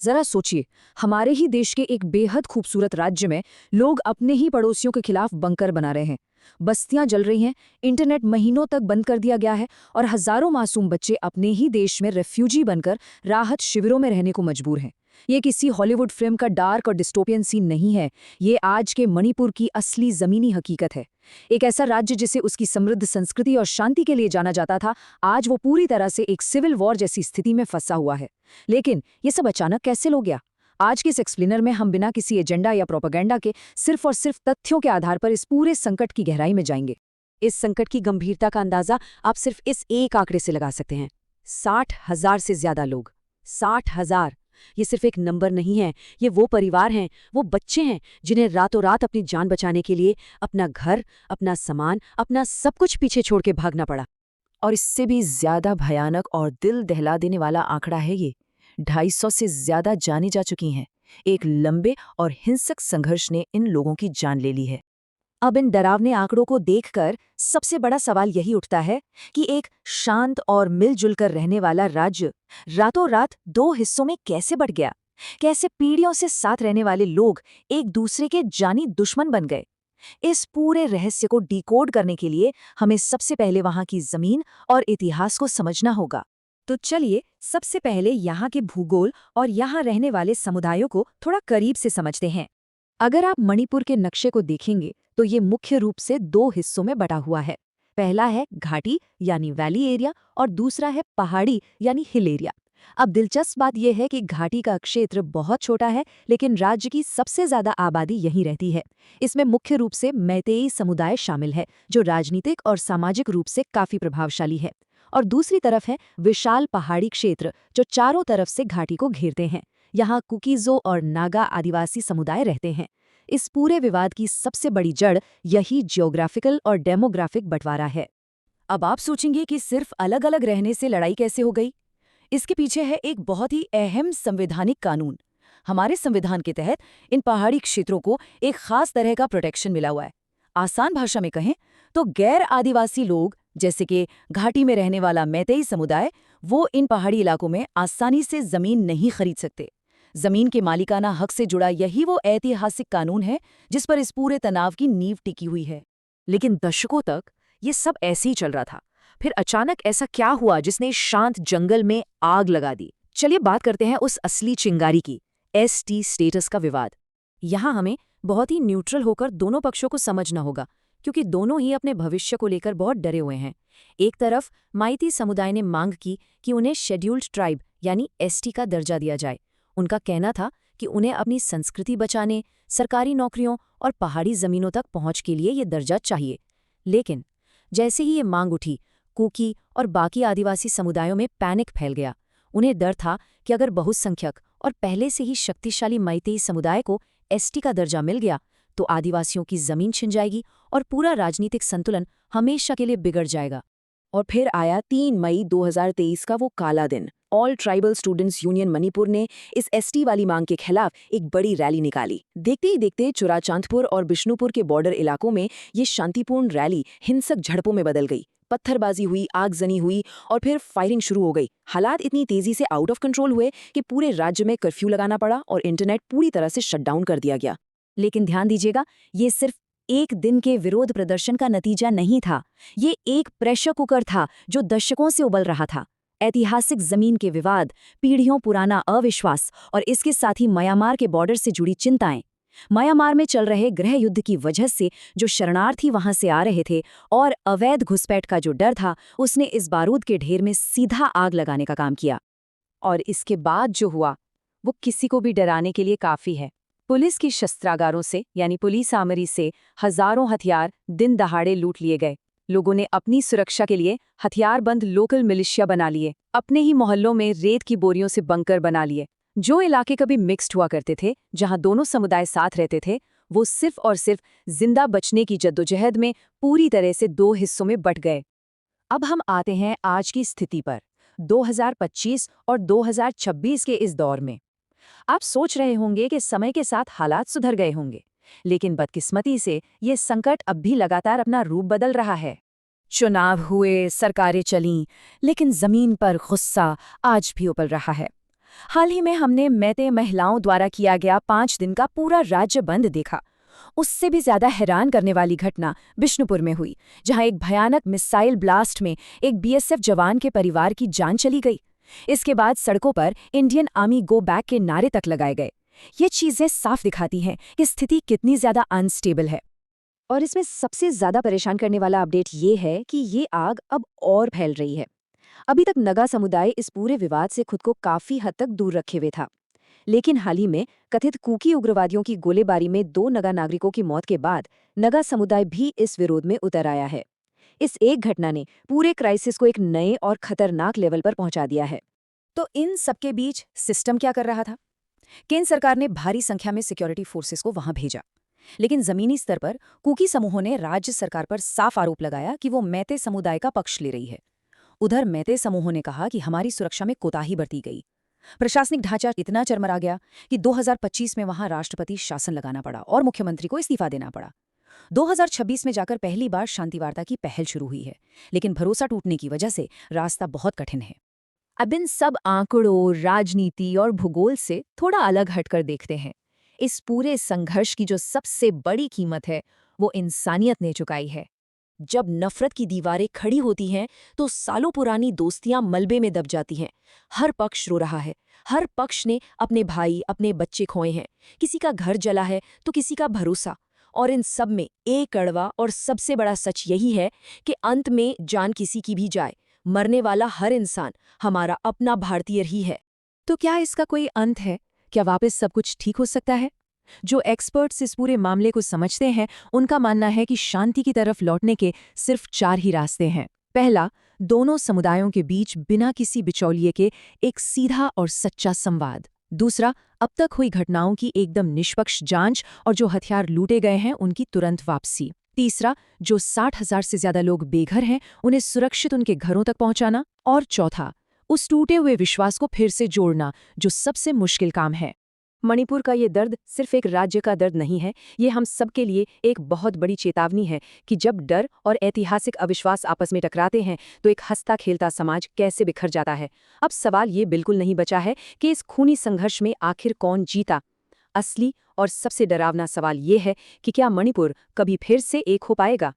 जरा सोचिए, हमारे ही देश के एक बेहद खूबसूरत राज्य में लोग अपने ही पड़ोसियों के खिलाफ बंकर बना रहे हैं। बस्तियां जल रही हैं, इंटरनेट महीनों तक बंद कर दिया गया है और हजारों मासूम बच्चे अपने ही देश में रेफ्यूजी बनकर राहत शिविरों में रहने को मजबूर हैं। ये किसी हॉलीवुड फिल्म का डार्क और डिस्टोपियन सीन नहीं है, ये आज के मणिपुर की असली जमीनी हकीकत है। एक ऐसा राज्य जिसे उसकी समृद्ध संस्कृति और शांति के लिए जाना जाता था, आज वो पूरी तरह से एक सिविल वॉर जैसी स्थिति में फंसा हुआ है। लेकिन ये सब अचानक कैसे हो गया? आज के इस एक्सप्लेनर में हम बिना किसी एजेंडा या प्रोपेगेंडा के सिर्फ और सिर्फ तथ्यों के आधार पर इस पूरे संकट की गहराई में जाएंगे। इस संकट की गंभीरता का अंदाजा आप सिर्फ इस एक आंकड़े से लगा सकते हैं। 60,000 से ज्यादा लोग। 60,000। ये सिर्फ एक नंबर नहीं है, ये वो परिवार हैं, वो बच्चे हैं जिन्हें रातों रात अपनी जान बचाने के लिए अपना घर, अपना सामान, अपना सब कुछ पीछे छोड़ के भागना पड़ा। और इससे भी ज्यादा भयानक और दिल दहला देने वाला आंकड़ा है ये। 250 से ज्यादा जानें जा चुकी हैं। एक लंबे और हिंसक संघर्ष ने इन लोगों की जान ले ली है। अब इन डरावने आंकड़ों को देखकर सबसे बड़ा सवाल यही उठता है कि एक शांत और मिलजुल कर रहने वाला राज्य रातों रात दो हिस्सों में कैसे बंट गया? कैसे पीढ़ियों से साथ रहने वाले लोग एक दूसरे के जानी दुश्मन बन गए? इस पूरे रहस्य को डिकोड करने के लिए हमें सबसे पहले वहां की जमीन और इतिहास को समझना होगा। तो चलिए सबसे पहले यहाँ के भूगोल और यहाँ रहने वाले समुदायों को थोड़ा करीब से समझते हैं। अगर आप मणिपुर के नक्शे को देखेंगे तो ये मुख्य रूप से दो हिस्सों में बटा हुआ है। पहला है घाटी यानी वैली एरिया और दूसरा है पहाड़ी यानी हिल एरिया। अब दिलचस्प बात यह है कि घाटी का क्षेत्र बहुत छोटा है, लेकिन राज्य की सबसे ज्यादा आबादी यहीं रहती है। इसमें मुख्य रूप से मैतेई समुदाय शामिल है, जो राजनीतिक और सामाजिक रूप से काफी प्रभावशाली है। और दूसरी तरफ है विशाल पहाड़ी क्षेत्र, जो चारों तरफ से घाटी को घेरते हैं। यहाँ कुकीजो और नागा आदिवासी समुदाय रहते हैं। इस पूरे विवाद की सबसे बड़ी जड़ यही जियोग्राफिकल और डेमोग्राफिक बंटवारा है। अब आप सोचेंगे कि सिर्फ अलग अलग रहने से लड़ाई कैसे हो गई? इसके पीछे है एक बहुत ही अहम संवैधानिक कानून। हमारे संविधान के तहत इन पहाड़ी क्षेत्रों को एक खास तरह का प्रोटेक्शन मिला हुआ है। आसान भाषा में कहें तो गैर आदिवासी लोग, जैसे कि घाटी में रहने वाला मैतेई समुदाय, वो इन पहाड़ी इलाकों में आसानी से जमीन नहीं खरीद सकते। जमीन के मालिकाना हक से जुड़ा यही वो ऐतिहासिक कानून है जिस पर इस पूरे तनाव की नींव टिकी हुई है। लेकिन दशकों तक ये सब ऐसे ही चल रहा था। फिर अचानक ऐसा क्या हुआ जिसने शांत जंगल में आग लगा दी? चलिए बात करते हैं उस असली चिंगारी की, एसटी स्टेटस का विवाद। यहाँ हमें बहुत ही न्यूट्रल होकर दोनों पक्षों को समझना होगा, क्योंकि दोनों ही अपने भविष्य को लेकर बहुत डरे हुए हैं। एक तरफ माइती समुदाय ने मांग की कि उन्हें शेड्यूल्ड ट्राइब यानी एसटी का दर्जा दिया जाए। उनका कहना था कि उन्हें अपनी संस्कृति बचाने, सरकारी नौकरियों और पहाड़ी जमीनों तक पहुंच के लिए ये दर्जा चाहिए। लेकिन जैसे ही ये मांग उठी, कुकी और बाकी आदिवासी समुदायों में पैनिक फैल गया। उन्हें डर था कि अगर बहुसंख्यक और पहले से ही शक्तिशाली मैतेई समुदाय को एसटी का दर्जा मिल गया तो आदिवासियों की जमीन छिन जाएगी और पूरा राजनीतिक संतुलन हमेशा के लिए बिगड़ जाएगा। और फिर आया 3 मई 2023 का वो काला दिन। All tribal students union Manipur ने इस एसटी वाली मांग के खिलाफ एक बड़ी रैली निकाली। देखते ही देखते चुराचांदपुर और बिष्णुपुर के बॉर्डर इलाकों में ये शांतिपूर्ण रैली हिंसक झड़पों में बदल गई। पत्थरबाजी हुई, आगजनी हुई और फिर फायरिंग शुरू हो गई। हालात इतनी तेजी से आउट ऑफ कंट्रोल हुए कि पूरे राज्य में कर्फ्यू लगाना पड़ा और इंटरनेट पूरी तरह से शटडाउन कर दिया गया। लेकिन ध्यान दीजिएगा, ये सिर्फ एक दिन के विरोध प्रदर्शन का नतीजा नहीं था। ये एक प्रेशर कुकर था जो दशकों से उबल रहा था। ऐतिहासिक जमीन के विवाद, पीढ़ियों पुराना अविश्वास और इसके साथ ही म्यांमार के बॉर्डर से जुड़ी चिंताएं। म्यांमार में चल रहे गृह युद्ध की वजह से जो शरणार्थी वहां से आ रहे थे और अवैध घुसपैठ का जो डर था, उसने इस बारूद के ढेर में सीधा आग लगाने का काम किया। और इसके बाद जो हुआ वो किसी को भी डराने के लिए काफी है। पुलिस की शस्त्रागारों से यानी पुलिस आर्मरी से हजारों हथियार दिन दहाड़े लूट लिए गए। लोगों ने अपनी सुरक्षा के लिए हथियारबंद लोकल मिलिशिया बना लिए। अपने ही मोहल्लों में रेत की बोरियों से बंकर बना लिए। जो इलाके कभी मिक्स्ड हुआ करते थे, जहां दोनों समुदाय साथ रहते थे, वो सिर्फ और सिर्फ जिंदा बचने की जद्दोजहद में पूरी तरह से दो हिस्सों में बंट गए। अब हम आते हैं आज की स्थिति पर, 2025 और 2026 के इस दौर में। आप सोच रहे होंगे कि समय के साथ हालात सुधर गए होंगे, लेकिन बदकिस्मती से ये संकट अब भी लगातार अपना रूप बदल रहा है। चुनाव हुए, सरकारें चलीं, लेकिन जमीन पर गुस्सा आज भी उबल रहा है। हाल ही में हमने मैते महिलाओं द्वारा किया गया 5 दिन का पूरा राज्य बंद देखा। उससे भी ज्यादा हैरान करने वाली घटना बिष्णुपुर में हुई, जहां एक भयानक मिसाइल ब्लास्ट में एक बीएसएफ जवान के परिवार की जान चली गई। इसके बाद सड़कों पर इंडियन आर्मी गो बैक के नारे तक लगाए गए। ये चीजें साफ दिखाती हैं कि स्थिति कितनी ज्यादा अनस्टेबल है। और इसमें सबसे ज्यादा परेशान करने वाला अपडेट ये है कि ये आग अब और फैल रही है। अभी तक नगा समुदाय इस पूरे विवाद से खुद को काफी हद तक दूर रखे हुए था, लेकिन हाल ही में कथित कुकी उग्रवादियों की गोलीबारी में 2 नगा नागरिकों की मौत के बाद नगा समुदाय भी इस विरोध में उतर आया है। इस एक घटना ने पूरे क्राइसिस को एक नए और खतरनाक लेवल पर पहुंचा दिया है। तो इन सबके बीच सिस्टम क्या कर रहा था? केंद्र सरकार ने भारी संख्या में सिक्योरिटी फोर्सेस को वहां भेजा, लेकिन जमीनी स्तर पर कुकी समूहों ने राज्य सरकार पर साफ आरोप लगाया कि वो मैते समुदाय का पक्ष ले रही है। उधर मैते समूहों ने कहा कि हमारी सुरक्षा में कोताही बरती गई। प्रशासनिक ढांचा इतना चरमरा गया कि 2025 में वहां राष्ट्रपति शासन लगाना पड़ा और मुख्यमंत्री को इस्तीफा देना पड़ा। 2026 में जाकर पहली बार शांति वार्ता की पहल शुरू हुई है, लेकिन भरोसा टूटने की वजह से रास्ता बहुत कठिन है। अब इन सब आंकड़ों, राजनीति और भूगोल से थोड़ा अलग हटकर देखते हैं। इस पूरे संघर्ष की जो सबसे बड़ी कीमत है, वो इंसानियत ने चुकाई है। जब नफरत की दीवारें खड़ी होती हैं, तो सालों पुरानी दोस्तियां मलबे में दब जाती हैं। हर पक्ष रो रहा है, हर पक्ष ने अपने भाई, अपने बच्चे खोए हैं। किसी का घर जला है तो किसी का भरोसा। और इन सब में एक कड़वा और सबसे बड़ा सच यही है कि अंत में जान किसी की भी जाए, मरने वाला हर इंसान हमारा अपना भारतीय ही है। तो क्या इसका कोई अंत है? क्या वापस सब कुछ ठीक हो सकता है? जो एक्सपर्ट्स इस पूरे मामले को समझते हैं, उनका मानना है कि शांति की तरफ लौटने के सिर्फ 4 ही रास्ते हैं। पहला, दोनों समुदायों के बीच बिना किसी बिचौलिए के एक सीधा और सच्चा संवाद। दूसरा, अब तक हुई घटनाओं की एकदम निष्पक्ष जांच और जो हथियार लूटे गए हैं उनकी तुरंत वापसी। तीसरा, जो 60,000 से ज्यादा लोग बेघर हैं उन्हें सुरक्षित उनके घरों तक पहुंचाना। और चौथा, उस टूटे हुए विश्वास को फिर से जोड़ना, जो सबसे मुश्किल काम है। मणिपुर का ये दर्द सिर्फ एक राज्य का दर्द नहीं है, ये हम सब के लिए एक बहुत बड़ी चेतावनी है कि जब डर और ऐतिहासिक अविश्वास आपस में टकराते हैं तो एक हंसता खेलता समाज कैसे बिखर जाता है। अब सवाल ये बिल्कुल नहीं बचा है कि इस खूनी संघर्ष में आखिर कौन जीता। असली और सबसे डरावना सवाल ये है कि क्या मणिपुर कभी फिर से एक हो पाएगा।